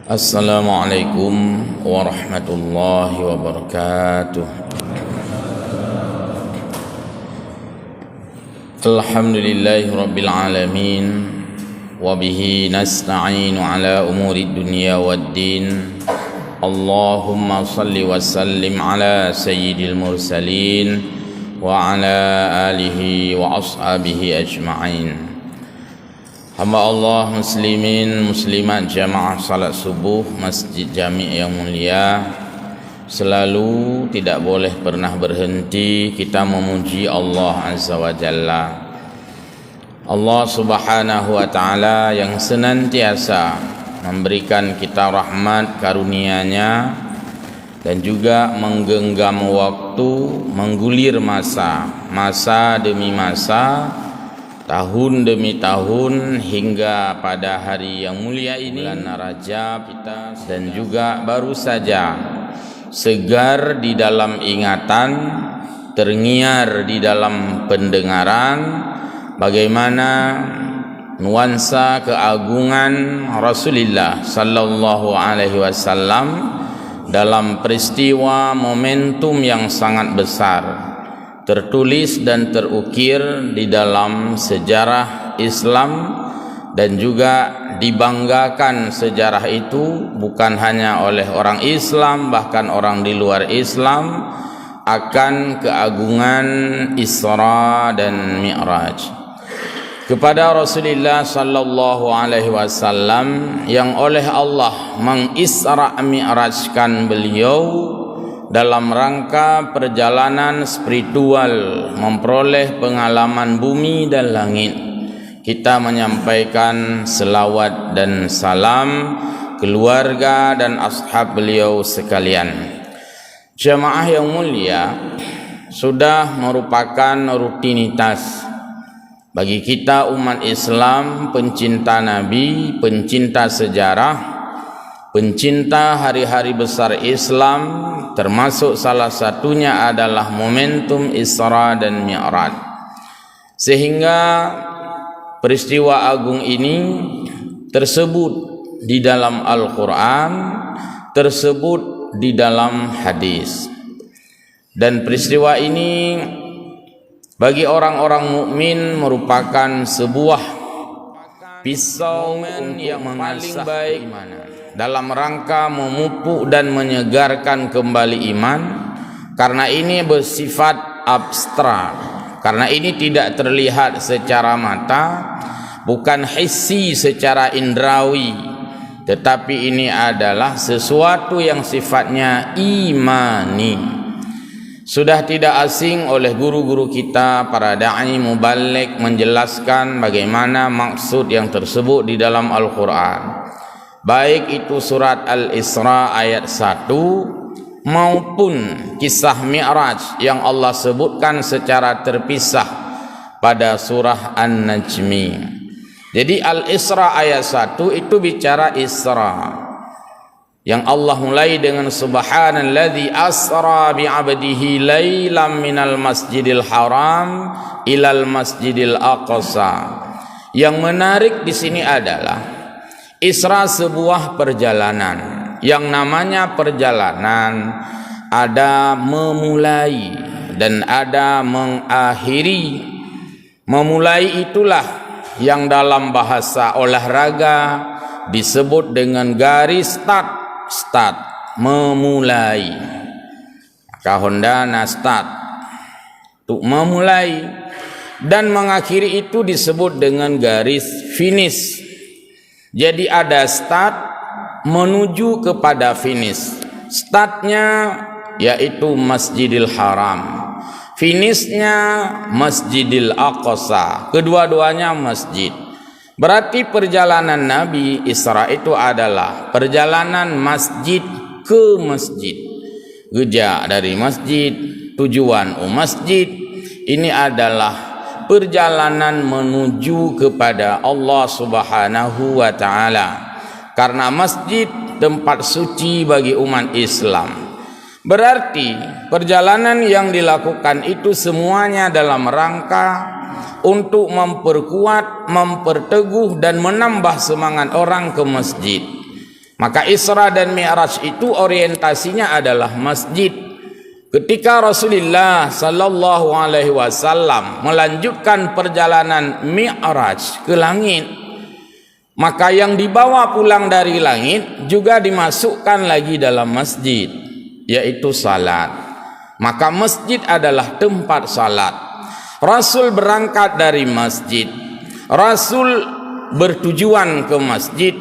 Assalamualaikum warahmatullahi wabarakatuh. Alhamdulillahi rabbil alamin, wabihi nasta'inu ala umuri dunya waddin. Allahumma salli wa sallim ala sayyidil mursalin wa ala alihi wa ashabihi ajma'in. Hamba Allah muslimin muslimat jamaah salat subuh Masjid Jami' yang mulia, selalu tidak boleh pernah berhenti kita memuji Allah Azza wa Jalla. Allah Subhanahu wa Ta'ala yang senantiasa memberikan kita rahmat karunia-Nya dan juga menggenggam waktu, menggulir masa demi masa, tahun demi tahun, hingga pada hari yang mulia ini, bulan Rajab kita, dan juga baru saja segar di dalam ingatan, terngiar di dalam pendengaran bagaimana nuansa keagungan Rasulullah sallallahu alaihi wasallam dalam peristiwa momentum yang sangat besar, tertulis dan terukir di dalam sejarah Islam, dan juga dibanggakan sejarah itu bukan hanya oleh orang Islam, bahkan orang di luar Islam, akan keagungan Isra dan Mi'raj kepada Rasulullah sallallahu alaihi wasallam yang oleh Allah mengisra mi'rajkan beliau dalam rangka perjalanan spiritual, memperoleh pengalaman bumi dan langit. Kita menyampaikan selawat dan salam keluarga dan ashab beliau sekalian. Jamaah yang mulia, sudah merupakan rutinitas bagi kita umat Islam, pencinta Nabi, pencinta sejarah, pencinta hari-hari besar Islam, termasuk salah satunya adalah momentum Isra dan Mi'raj. Sehingga peristiwa agung ini tersebut di dalam Al-Quran, tersebut di dalam hadis. Dan peristiwa ini bagi orang-orang mukmin merupakan sebuah pisau yang paling baik dalam rangka memupuk dan menyegarkan kembali iman, karena ini bersifat abstrak, karena ini tidak terlihat secara mata, bukan hissi secara indrawi, tetapi ini adalah sesuatu yang sifatnya imani. Sudah tidak asing oleh guru-guru kita, para da'i muballigh, menjelaskan bagaimana maksud yang tersebut di dalam Al-Quran, baik itu surat Al-Isra ayat 1 maupun kisah Mi'raj yang Allah sebutkan secara terpisah pada surah An-Najmi. Jadi Al-Isra ayat 1 itu bicara Isra, yang Allah mulai dengan subhanalladzi asra bi'abdihi lailam minal masjidil haram ilal masjidil aqsa. Yang menarik di sini adalah Isra sebuah perjalanan. Yang namanya perjalanan ada memulai dan ada mengakhiri. Memulai itulah yang dalam bahasa olahraga disebut dengan garis start, memulai. Maka Honda start untuk memulai, dan mengakhiri itu disebut dengan garis finish. Jadi ada start menuju kepada finish. Startnya yaitu Masjidil Haram, finishnya Masjidil Aqsa, kedua-duanya masjid. Berarti perjalanan Nabi Isra itu adalah perjalanan masjid ke masjid, geja dari masjid, tujuan masjid. Ini adalah perjalanan menuju kepada Allah Subhanahu wa Ta'ala, karena masjid tempat suci bagi umat Islam. Berarti perjalanan yang dilakukan itu semuanya dalam rangka untuk memperkuat, memperteguh dan menambah semangat orang ke masjid. Maka Isra dan Mi'raj itu orientasinya adalah masjid. Ketika Rasulullah sallallahu alaihi wasallam melanjutkan perjalanan Mi'raj ke langit, maka yang dibawa pulang dari langit juga dimasukkan lagi dalam masjid, yaitu salat. Maka masjid adalah tempat salat. Rasul berangkat dari masjid, Rasul bertujuan ke masjid,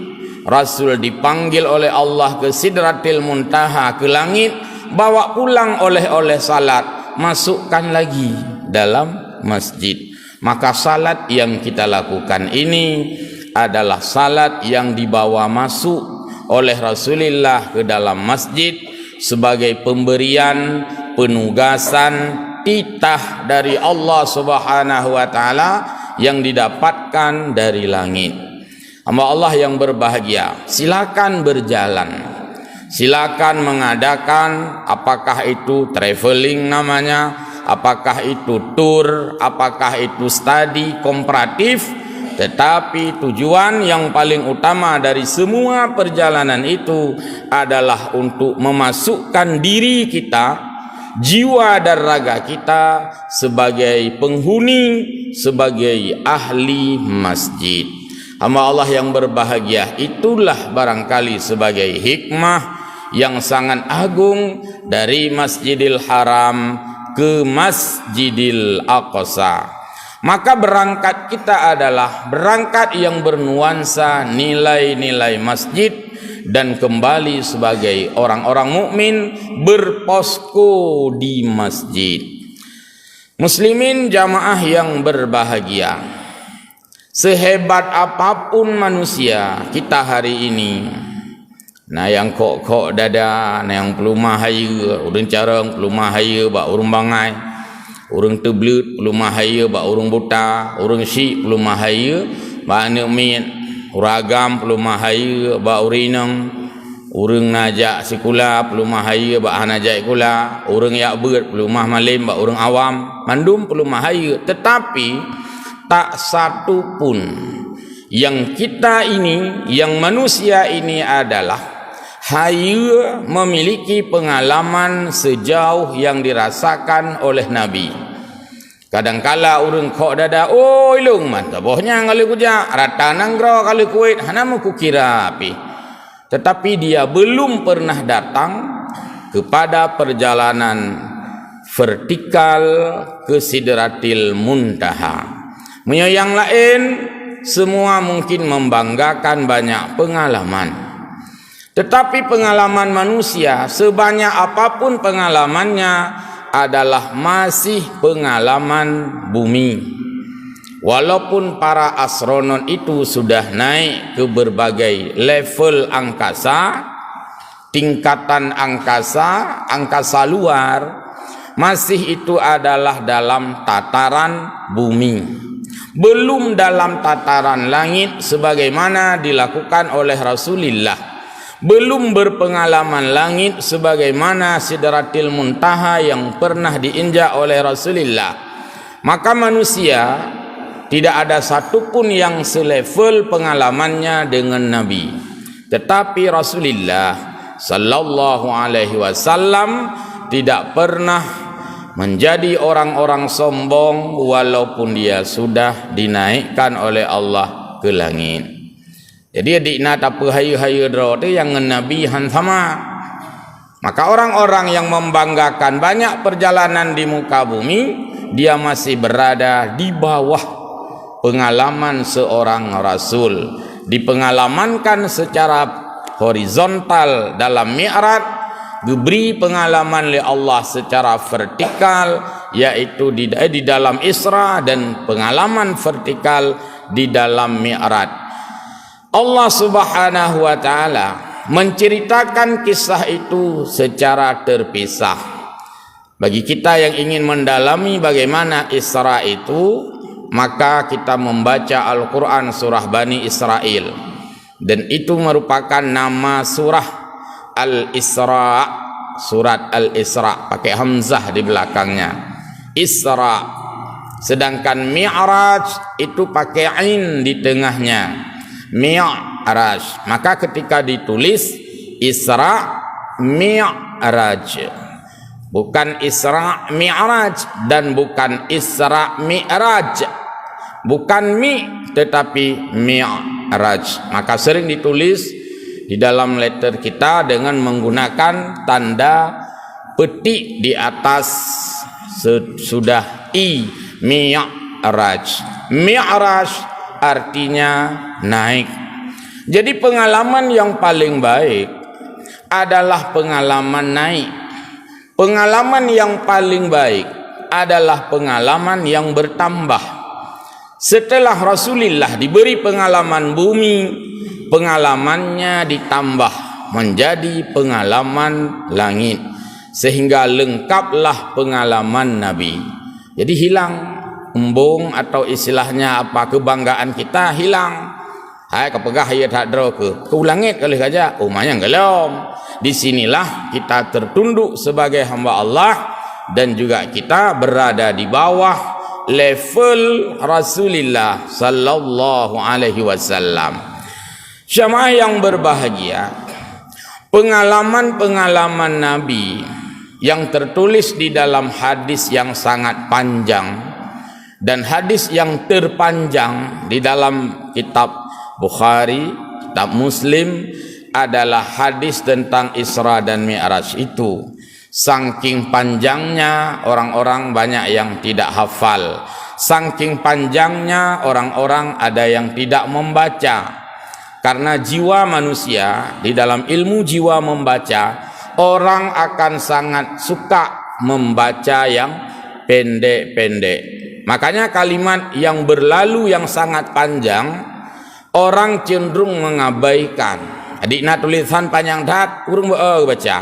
Rasul dipanggil oleh Allah ke Sidratil Muntaha, ke langit, bawa pulang oleh-oleh salat, masukkan lagi dalam masjid. Maka salat yang kita lakukan ini adalah salat yang dibawa masuk oleh Rasulullah ke dalam masjid sebagai pemberian, penugasan, titah dari Allah Subhanahu wa taala yang didapatkan dari langit. Hamba Allah yang berbahagia, silakan berjalan, silakan mengadakan, apakah itu traveling namanya, apakah itu tour, apakah itu studi komparatif, tetapi tujuan yang paling utama dari semua perjalanan itu adalah untuk memasukkan diri kita, jiwa dan raga kita sebagai penghuni, sebagai ahli masjid. Hamba Allah yang berbahagia, itulah barangkali sebagai hikmah yang sangat agung dari Masjidil Haram ke Masjidil Aqsa. Maka berangkat kita adalah berangkat yang bernuansa nilai-nilai masjid dan kembali sebagai orang-orang mukmin berposko di masjid. Muslimin jamaah yang berbahagia, sehebat apapun manusia kita hari ini, nah yang kok dada, nah yang pelumah haya, urang carang pelumah haya bak urang bangai, urang teblut pelumah haya bak urang buta, urang syik pelumah haya bak anak min, urang agam pelumah haya bak urinang, urang najak sikula pelumah haya bak hanajak kula, urang yak beut pelumah malim bak urang awam, mandum pelumah haya. Tetapi tak satu pun yang kita ini, yang manusia ini adalah hanya memiliki pengalaman sejauh yang dirasakan oleh Nabi. Kadangkala urang kok dada, oh ilung mata bohnya kalau kuja rata nanggro kalau kuit hana mau kukira api. Tetapi dia belum pernah datang kepada perjalanan vertikal ke Sidratil Muntaha. Yang lain semua mungkin membanggakan banyak pengalaman, tetapi pengalaman manusia sebanyak apapun pengalamannya adalah masih pengalaman bumi. Walaupun para astronot itu sudah naik ke berbagai level angkasa, tingkatan angkasa, angkasa luar, masih itu adalah dalam tataran bumi, belum dalam tataran langit sebagaimana dilakukan oleh Rasulullah, belum berpengalaman langit sebagaimana Sidratil Muntaha yang pernah diinjak oleh Rasulullah. Maka manusia tidak ada satupun yang selevel pengalamannya dengan Nabi. Tetapi Rasulullah sallallahu alaihi wasallam tidak pernah menjadi orang-orang sombong walaupun dia sudah dinaikkan oleh Allah ke langit. Jadi adikna apa hayu-hayu dro tu yang Nabi han sama. Maka orang-orang yang membanggakan banyak perjalanan di muka bumi, dia masih berada di bawah pengalaman seorang rasul. Dipengalamankan secara horizontal dalam Mi'raj, diberi pengalaman oleh Allah secara vertikal, yaitu di dalam Isra, dan pengalaman vertikal di dalam Mi'raj. Allah Subhanahu wa taala menceritakan kisah itu secara terpisah. Bagi kita yang ingin mendalami bagaimana Isra itu, maka kita membaca Al-Quran surah Bani Israel, dan itu merupakan nama surah Al-Isra, surat Al-Isra pakai hamzah di belakangnya, Isra. Sedangkan Mi'raj itu pakai ain di tengahnya. Mi'raj. Maka ketika ditulis Isra Mi'raj, bukan Isra Mi'raj dan bukan Isra Mi'raj, bukan mi tetapi Mi'raj. Maka sering ditulis di dalam letter kita dengan menggunakan tanda petik di atas sudah i, Mi'raj. Mi'raj artinya naik. Jadi pengalaman yang paling baik adalah pengalaman naik. Pengalaman yang paling baik adalah pengalaman yang bertambah. Setelah Rasulullah diberi pengalaman bumi, pengalamannya ditambah menjadi pengalaman langit, sehingga lengkaplah pengalaman Nabi. Jadi hilang embung atau istilahnya apa, kebanggaan kita hilang. Hai kepegah ia tak ada ke ulangit kali saja. Oh manya gelom. Di sinilah kita tertunduk sebagai hamba Allah dan juga kita berada di bawah level Rasulullah sallallahu alaihi wasallam. Jamaah yang berbahagia, pengalaman-pengalaman Nabi yang tertulis di dalam hadis yang sangat panjang dan hadis yang terpanjang di dalam kitab Bukhari, kitab Muslim adalah hadis tentang Isra dan Mi'raj itu. Saking panjangnya orang-orang banyak yang tidak hafal. Saking panjangnya orang-orang ada yang tidak membaca. Karena jiwa manusia di dalam ilmu jiwa membaca, orang akan sangat suka membaca yang pendek-pendek. Makanya kalimat yang berlalu yang sangat panjang orang cenderung mengabaikan. Adikna tulisan panjang tak, kurang baca.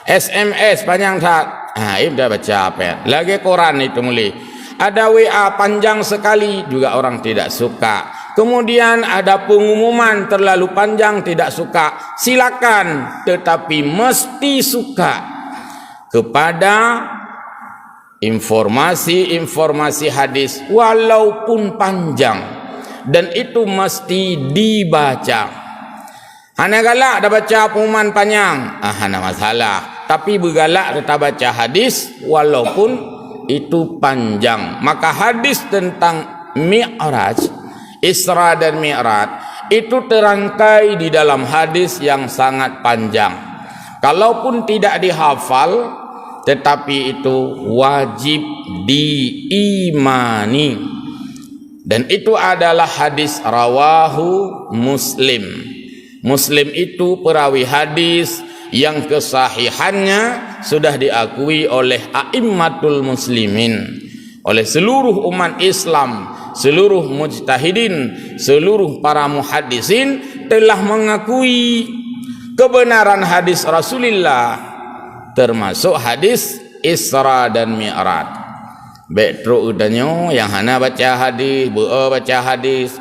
SMS panjang tak, dah baca apa? Lagi koran itu mulai. Ada WA panjang sekali juga orang tidak suka. Kemudian ada pengumuman terlalu panjang tidak suka. Silakan, tetapi mesti suka kepada informasi-informasi hadis walaupun panjang. Dan itu mesti dibaca. Hanya galak dah baca pengumuman panjang, hana masalah. Tapi bergalak tetap baca hadis walaupun itu panjang. Maka hadis tentang Mi'raj, Isra dan Mi'raj itu terangkai di dalam hadis yang sangat panjang. Kalaupun tidak dihafal, tetapi itu wajib diimani. Dan itu adalah hadis rawahu Muslim. Muslim itu perawi hadis yang kesahihannya sudah diakui oleh a'immatul muslimin, oleh seluruh umat Islam, seluruh mujtahidin, seluruh para muhaddisin telah mengakui kebenaran hadis Rasulullah, termasuk hadis Isra dan Mi'raj. Betro udanyo yang hana baca hadis, baca hadis,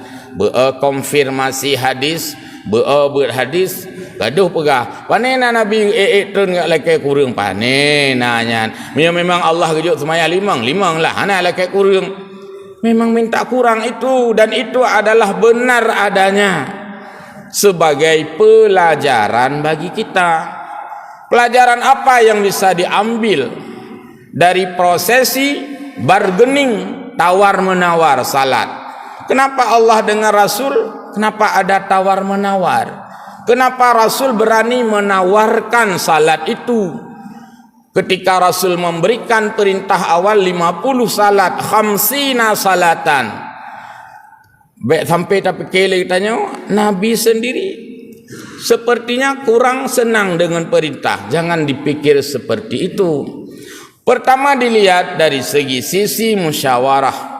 konfirmasi hadis, berhadis, gaduh pegah. Panena Nabi turun ngak laki kurang panena nyan. Memang Allah kejut semaya limang lah hana laki kurang. Memang minta kurang itu, dan itu adalah benar adanya sebagai pelajaran bagi kita. Pelajaran apa yang bisa diambil dari prosesi bargaining, tawar menawar salat? Kenapa Allah dengan Rasul, kenapa ada tawar menawar? Kenapa Rasul berani menawarkan salat itu? Ketika Rasul memberikan perintah awal 50 salat, 50 salatan. Baik sampai tapi kele tanya, Nabi sendiri sepertinya kurang senang dengan perintah. Jangan dipikir seperti itu. Pertama dilihat dari segi sisi musyawarah.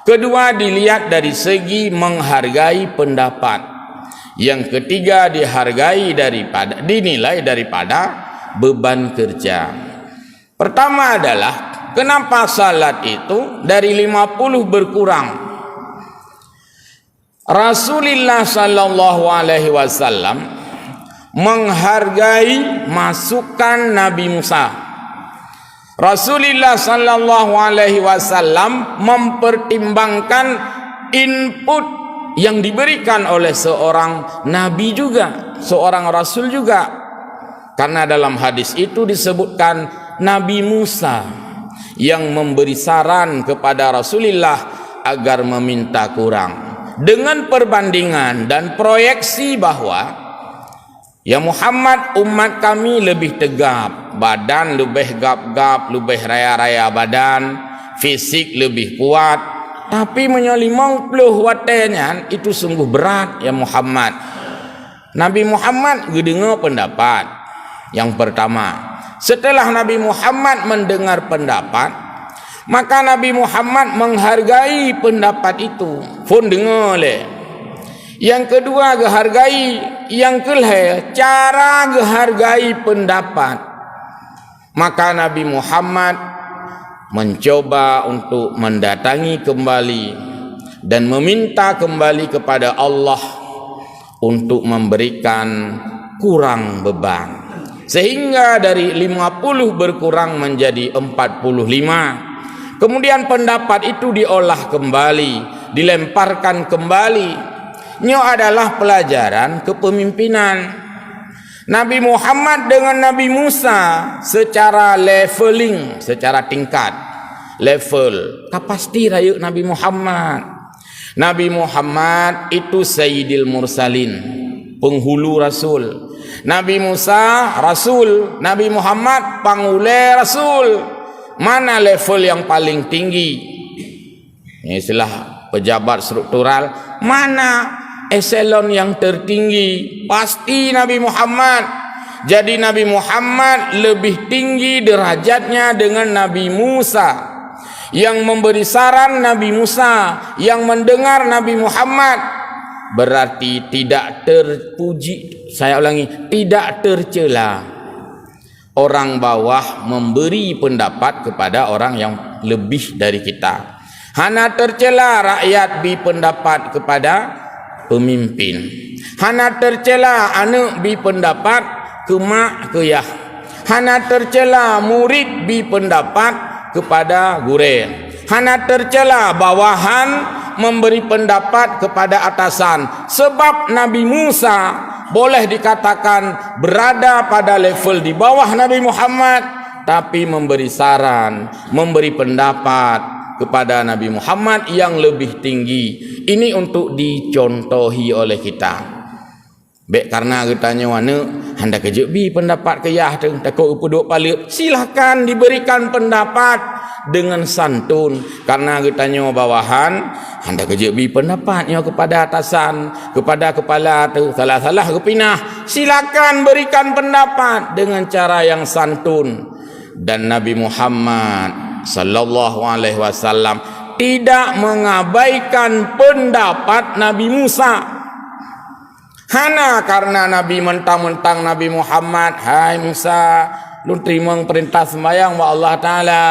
Kedua dilihat dari segi menghargai pendapat. Yang ketiga dinilai daripada beban kerja. Pertama adalah kenapa salat itu dari 50 berkurang? Rasulullah sallallahu alaihi wasallam menghargai masukan Nabi Musa. Rasulullah sallallahu alaihi wasallam mempertimbangkan input yang diberikan oleh seorang nabi juga, seorang rasul juga. Karena dalam hadis itu disebutkan Nabi Musa yang memberi saran kepada Rasulullah agar meminta kurang, dengan perbandingan dan proyeksi bahwa, ya Muhammad, umat kami lebih tegap, badan lebih gap-gap, lebih raya-raya badan, fisik lebih kuat, tapi menyolimau puluh watenya itu sungguh berat ya Muhammad. Nabi Muhammad dengar pendapat yang pertama. Setelah Nabi Muhammad mendengar pendapat, maka Nabi Muhammad menghargai pendapat itu. Pun dengar le. Yang kedua gehargai, yang kelih cara gehargai pendapat. Maka Nabi Muhammad mencoba untuk mendatangi kembali dan meminta kembali kepada Allah untuk memberikan kurang beban, sehingga dari 50 berkurang menjadi 45. Kemudian pendapat itu diolah kembali, dilemparkan kembali. Ini adalah pelajaran kepemimpinan. Nabi Muhammad dengan Nabi Musa secara leveling, secara tingkat, level, kapasiti raya Nabi Muhammad. Nabi Muhammad itu Sayyidil Mursalin, penghulu Rasul. Nabi Musa Rasul, Nabi Muhammad pangule Rasul. Mana level yang paling tinggi? Ini istilah pejabat struktural. Mana eselon yang tertinggi? Pasti Nabi Muhammad. Jadi Nabi Muhammad lebih tinggi derajatnya dengan Nabi Musa. Yang memberi saran Nabi Musa, yang mendengar Nabi Muhammad. Berarti tidak terpuji, saya ulangi, tidak tercela orang bawah memberi pendapat kepada orang yang lebih dari kita. Hana tercela rakyat bi pendapat kepada pemimpin. Hana tercela anak bi pendapat ke mak ke yah. Hana tercela murid bi pendapat kepada guru. Hana tercela bawahan memberi pendapat kepada atasan. Sebab Nabi Musa boleh dikatakan berada pada level di bawah Nabi Muhammad, tapi memberi saran, memberi pendapat kepada Nabi Muhammad yang lebih tinggi. Ini untuk dicontohi oleh kita. Baik, karena katanya wana hendak kejebi pendapat keyah tu takut upuduk pala, silakan diberikan pendapat dengan santun. Karena katanya bawahan hendak kejebi pendapatnya kepada atasan, kepada kepala tu salah-salah kepinah, silakan berikan pendapat dengan cara yang santun. Dan Nabi Muhammad sallallahu alaihi wasallam tidak mengabaikan pendapat Nabi Musa. Hana karena Nabi mentang-mentang Nabi Muhammad, hai Musa, lu terima perintah sembahyang wa Allah Ta'ala.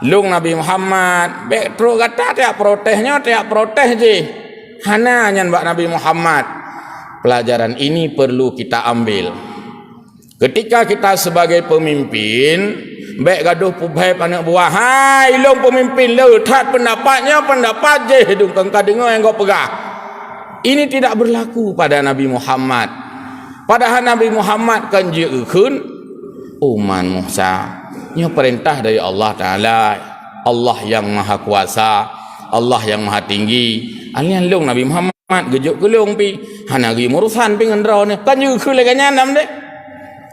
Lu Nabi Muhammad, baik terus kata tiap protesnya, tiap protes je. Hana nyan buat Nabi Muhammad. Pelajaran ini perlu kita ambil. Ketika kita sebagai pemimpin, baik gaduh pubai anak buah, hai lu pemimpin lu, tak pendapatnya pendapat je, hidung kengkau dengar yang kau pegah. Ini tidak berlaku pada Nabi Muhammad. Padahal Nabi Muhammad kan jeukun umat Musa. Ini perintah dari Allah Ta'ala. Allah yang maha kuasa, Allah yang maha tinggi. Alian long Nabi Muhammad gejuk gelong pi. Hana gi urusan pi ngendro ni. Kan jeukun le kanyanam dek.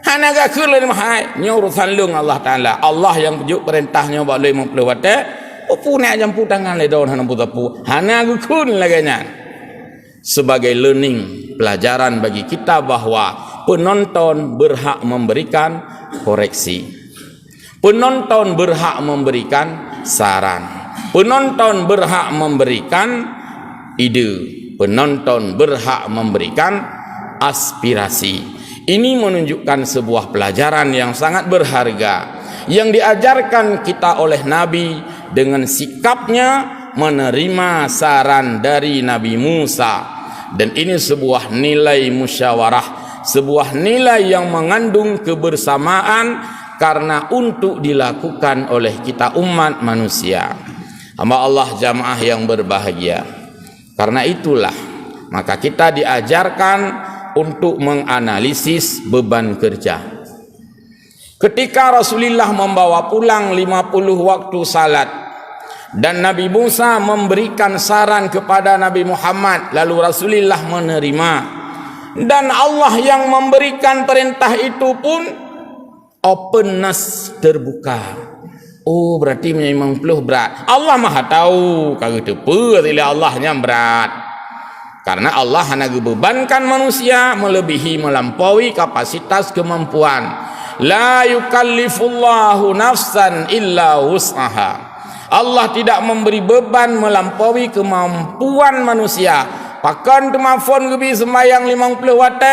Hana ga kul le mahai. Ini urusan long Allah Ta'ala. Allah yang gejuk perintahnya buat le 50 watt. Opu nak jampu tangan le daun hana putapu. Hana geukun le kanyan. Sebagai learning, pelajaran bagi kita bahwa penonton berhak memberikan koreksi. Penonton berhak memberikan saran. Penonton berhak memberikan ide. Penonton berhak memberikan aspirasi. Ini menunjukkan sebuah pelajaran yang sangat berharga yang diajarkan kita oleh Nabi dengan sikapnya menerima saran dari Nabi Musa. Dan ini sebuah nilai musyawarah, sebuah nilai yang mengandung kebersamaan karena untuk dilakukan oleh kita umat manusia. Hamba Allah jamaah yang berbahagia, Karena itulah maka kita diajarkan untuk menganalisis beban kerja. Ketika Rasulullah membawa pulang 50 waktu salat dan Nabi Musa memberikan saran kepada Nabi Muhammad, lalu Rasulullah menerima, dan Allah yang memberikan perintah itu pun openness, terbuka. Oh, berarti 50 berat. Allah Maha tahu kalau itu Allahnya berat. Karena Allah hanya bebankan manusia melebihi, melampaui kapasitas kemampuan. La yukallifullahu nafsan illa wus'aha. Allah tidak memberi beban melampaui kemampuan manusia. Pakan cuma phone gebi sembayang 50 watt,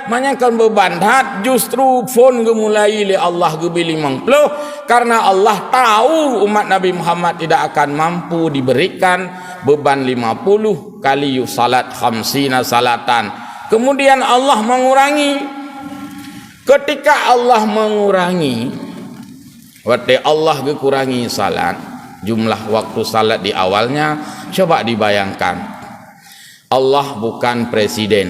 manyakan beban hat, justru phone gemulai li Allah gebi 50, karena Allah tahu umat Nabi Muhammad tidak akan mampu diberikan beban 50 kali salat khamsina salatan. Kemudian Allah mengurangi. Ketika Allah mengurangi, waktu Allah kurangi salat, jumlah waktu salat di awalnya, coba dibayangkan. Allah bukan presiden,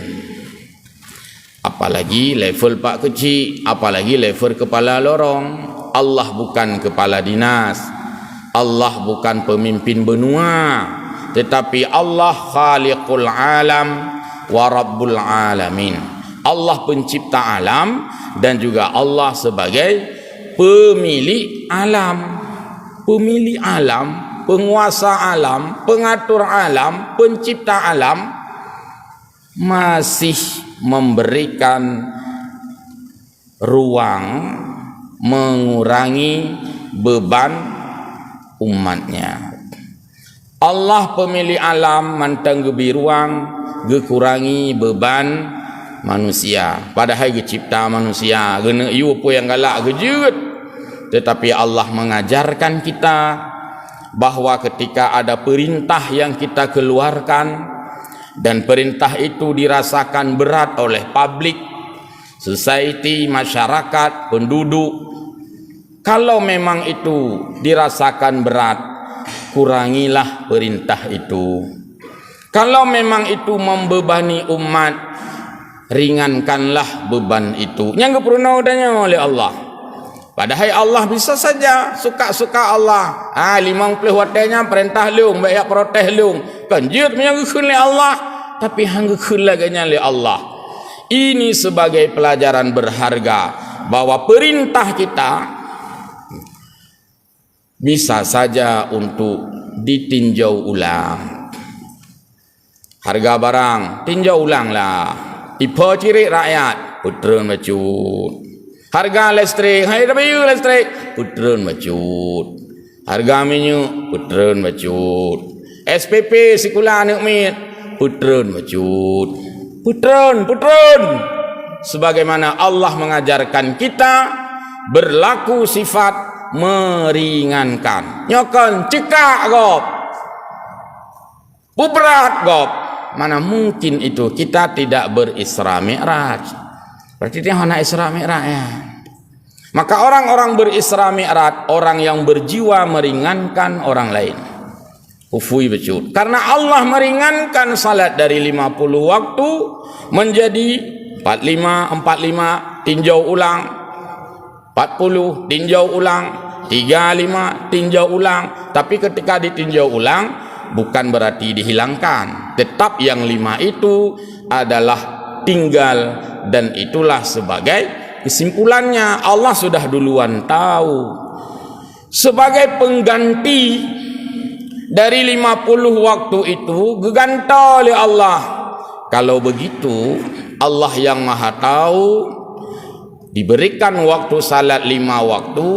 apalagi level pak kecil, apalagi level kepala lorong. Allah bukan kepala dinas, Allah bukan pemimpin benua, tetapi Allah khaliqul alam wa rabbul alamin. Allah pencipta alam dan juga Allah sebagai pemilik alam. Pemilik alam, penguasa alam, pengatur alam, pencipta alam, masih memberikan ruang mengurangi beban umatnya. Allah pemilik alam mantang gebi ruang kurangi beban manusia. Padahal cipta manusia gena iu apa yang galak gejut. Tetapi Allah mengajarkan kita bahwa ketika ada perintah yang kita keluarkan dan perintah itu dirasakan berat oleh publik, society, masyarakat, penduduk, kalau memang itu dirasakan berat, kurangilah perintah itu. Kalau memang itu membebani umat, ringankanlah beban itu. Yang pernah udahnya oleh Allah. Padahal Allah bisa saja suka-suka Allah. 50 wattnya perintah leung, baik protes leung. Kanjut menyanggukeun le Allah, tapi hanggukeun laganya le Allah. Ini sebagai pelajaran berharga bahwa perintah kita bisa saja untuk ditinjau ulang. Harga barang tinjau ulanglah. Tipe ciri rakyat putreun macut. Harga listrik, hai rabiu listrik, putreun macut. Harga minyak, putreun macut. SPP sekula anak mit, putreun macut. Putreun. Sebagaimana Allah mengajarkan kita berlaku sifat meringankan. Nyokon cekak gop. Berat gop. Mana mungkin itu kita tidak berisra mi'raj. Berarti dia hanya Isra Mi'raj ya. Maka orang-orang berisra Mi'raj, orang yang berjiwa meringankan orang lain. Ufui becut. Karena Allah meringankan salat dari 50 waktu menjadi 45, tinjau ulang. 40, tinjau ulang. 35, tinjau ulang. Tapi ketika ditinjau ulang, bukan berarti dihilangkan. Tetap yang 5 itu adalah tinggal. Dan itulah sebagai kesimpulannya. Allah sudah duluan tahu. Sebagai pengganti dari 50 waktu itu gegantol oleh Allah. Kalau begitu Allah yang maha tahu diberikan waktu salat 5 waktu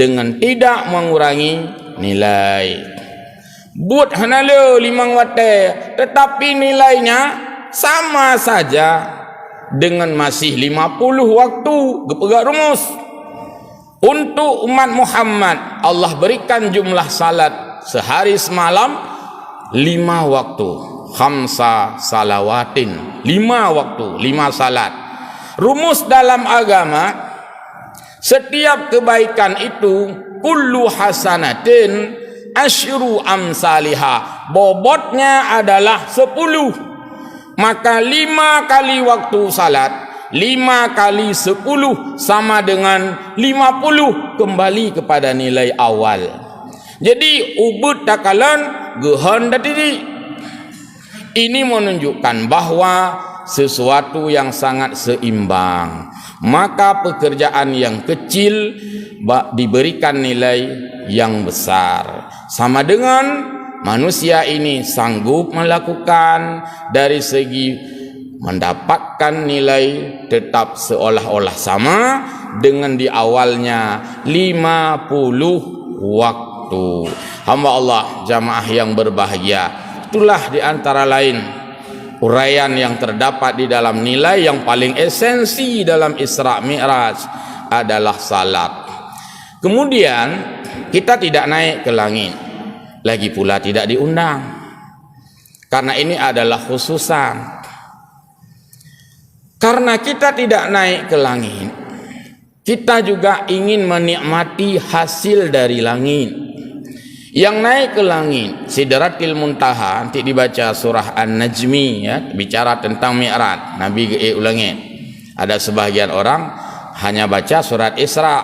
dengan tidak mengurangi nilai. Buat hanalo 5 watt, tetapi nilainya sama saja dengan masih 50 waktu gepegak rumus. Untuk umat Muhammad Allah berikan jumlah salat sehari semalam 5 waktu, khamsa salawatin, 5 waktu, 5 salat. Rumus dalam agama, setiap kebaikan itu kullu hasanatin asyru amsalihah, bobotnya adalah 10. Maka 5 kali waktu salat, 5 kali 10 sama dengan 50, kembali kepada nilai awal. Jadi ubud takalan gehan datiri. Ini menunjukkan bahwa sesuatu yang sangat seimbang. Maka pekerjaan yang kecil diberikan nilai yang besar. Sama dengan manusia ini sanggup melakukan dari segi mendapatkan nilai tetap seolah-olah sama dengan di awalnya 50 waktu. Hamba Allah jamaah yang berbahagia, itulah di antara lain uraian yang terdapat di dalam nilai yang paling esensi dalam Isra Mi'raj adalah salat. Kemudian kita tidak naik ke langit, lagi pula tidak diundang, karena ini adalah khususan. Karena kita tidak naik ke langit, kita juga ingin menikmati hasil dari langit. Yang naik ke langit, Sidratil Muntaha, nanti dibaca surah An-Najmi ya, bicara tentang Mi'raj, Nabi ulangit. Ada sebagian orang hanya baca surat Isra,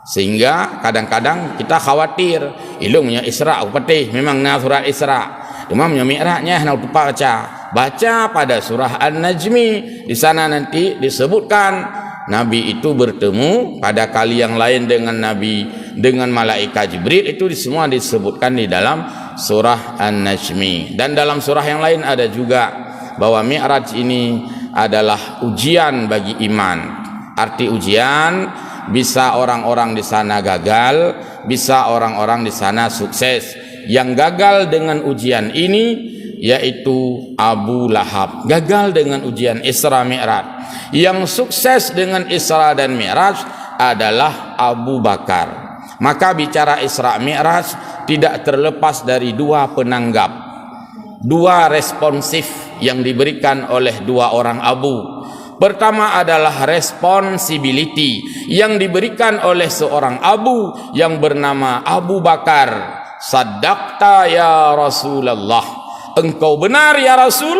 sehingga kadang-kadang kita khawatir ilmunya Isra petih, memang na surat Isra, imamnya Mi'rajnya nak lupa baca pada surah An-Najmi. Di sana nanti disebutkan Nabi itu bertemu pada kali yang lain dengan Nabi, dengan malaikat Jibril, itu semua disebutkan di dalam surah An-Najmi. Dan dalam surah yang lain ada juga bahwa Mi'raj ini adalah ujian bagi iman. Arti ujian, bisa orang-orang di sana gagal, bisa orang-orang di sana sukses. Yang gagal dengan ujian ini yaitu Abu Lahab, gagal dengan ujian Isra Mi'raj. Yang sukses dengan Isra dan Mi'raj adalah Abu Bakar. Maka bicara Isra Mi'raj tidak terlepas dari dua penanggap, dua responsif yang diberikan oleh dua orang Abu. Pertama adalah responsibility yang diberikan oleh seorang Abu yang bernama Abu Bakar. Saddaqta ya Rasulullah, engkau benar ya Rasul,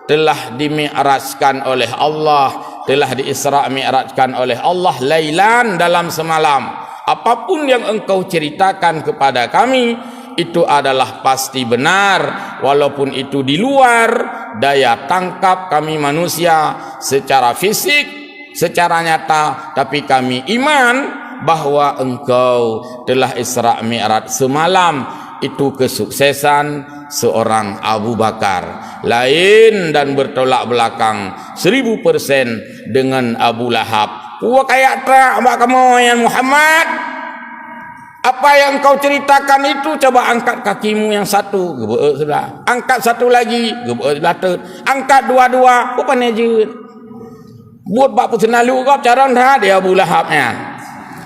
telah dimi'rajkan oleh Allah, telah diisra mi'rajkan oleh Allah lailan, dalam semalam. Apapun yang engkau ceritakan kepada kami itu adalah pasti benar, walaupun itu di luar daya tangkap kami manusia secara fisik, secara nyata, tapi kami iman bahwa engkau telah Isra Mi'raj semalam. Itu kesuksesan seorang Abu Bakar. Lain dan bertolak belakang 1000% dengan Abu Lahab. Wah kayak tak mak kamu yang Muhammad, apa yang kau ceritakan itu, coba angkat kakimu yang satu, gebek sebelah, angkat satu lagi, gebek sebelah, angkat dua-dua, apa nejut buat bak pesenalu kau cara dah dia Abu Lahabnya.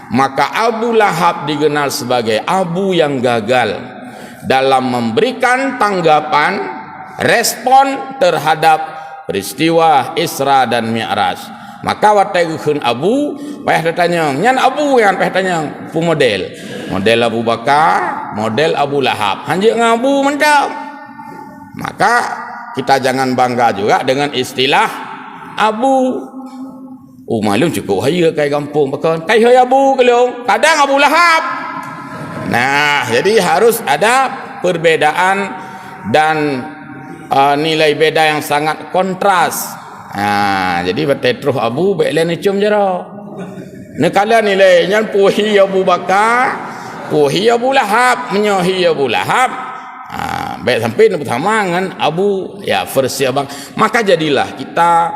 Maka Abu Lahab dikenal sebagai Abu yang gagal dalam memberikan tanggapan, respon terhadap peristiwa Isra dan Mi'raj. Maka watai gukhun Abu payah ditanya, nyan Abu yang payah tanya pu model Abu Bakar, model Abu Lahab, hanjik ngabu mantap. Maka kita jangan bangga juga dengan istilah Abu. Malum cukup haya kai kampung bakal kai haya Abu kelong, kadang Abu Lahab. Nah, jadi harus ada perbedaan dan nilai beda yang sangat kontras. Jadi betetruh Abu beklen icum jero. Nekala nilainya puhi Abu Bakar, puhi Abu Lahab, menyohi Abu Lahab. Baik sampai pertama dengan Abu ya versi abang. Maka jadilah kita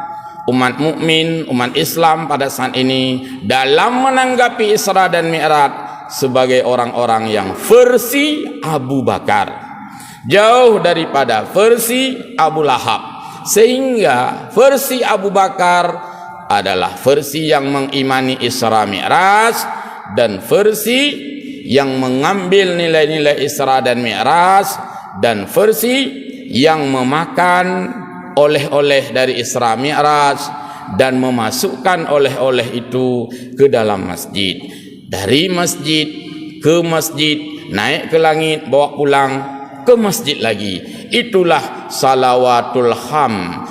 umat mukmin, umat Islam pada saat ini dalam menanggapi Isra dan Mi'raj sebagai orang-orang yang versi Abu Bakar, jauh daripada versi Abu Lahab. Sehingga versi Abu Bakar adalah versi yang mengimani Isra Mi'raj dan versi yang mengambil nilai-nilai Isra dan Mi'raj, dan versi yang memakan oleh-oleh dari Isra Mi'raj dan memasukkan oleh-oleh itu ke dalam masjid. Dari masjid ke masjid naik ke langit, bawa pulang ke masjid lagi. Itulah salawatul kham,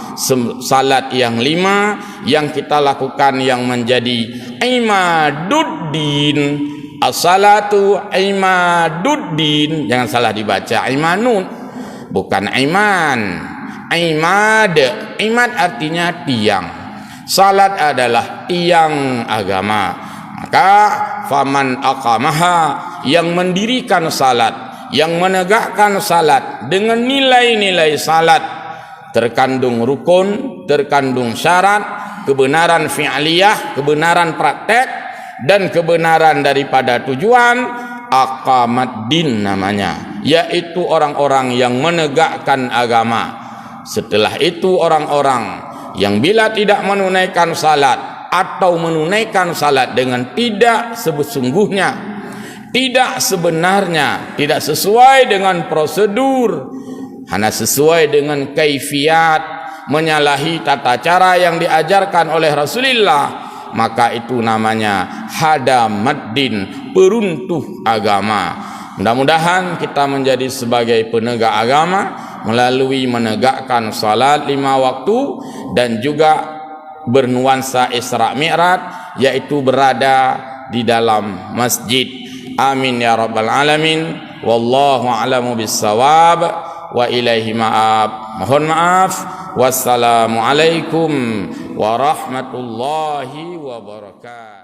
salat yang 5 yang kita lakukan yang menjadi imaduddin. As-salatu imaduddin, jangan salah dibaca imanun, bukan iman. Imad artinya tiang. Salat adalah tiang agama. Maka faman aqamaha, yang mendirikan salat, yang menegakkan salat dengan nilai-nilai salat, terkandung rukun, terkandung syarat, kebenaran fi'liyah, kebenaran praktek, dan kebenaran daripada tujuan, aqamaddin namanya, yaitu orang-orang yang menegakkan agama. Setelah itu orang-orang yang bila tidak menunaikan salat atau menunaikan salat dengan tidak sesungguhnya, tidak sebenarnya, tidak sesuai dengan prosedur, hanya sesuai dengan kaifiat, menyalahi tata cara yang diajarkan oleh Rasulullah, maka itu namanya hadamaddin, peruntuh agama. Mudah-mudahan kita menjadi sebagai penegak agama melalui menegakkan salat 5 waktu dan juga bernuansa Isra Mi'raj, yaitu berada di dalam masjid. Amin ya rabbal alamin. Wallahu a'lamu bissawab wa ilaihi ma'ab. Mohon maaf. Wassalamualaikum warahmatullahi wabarakatuh.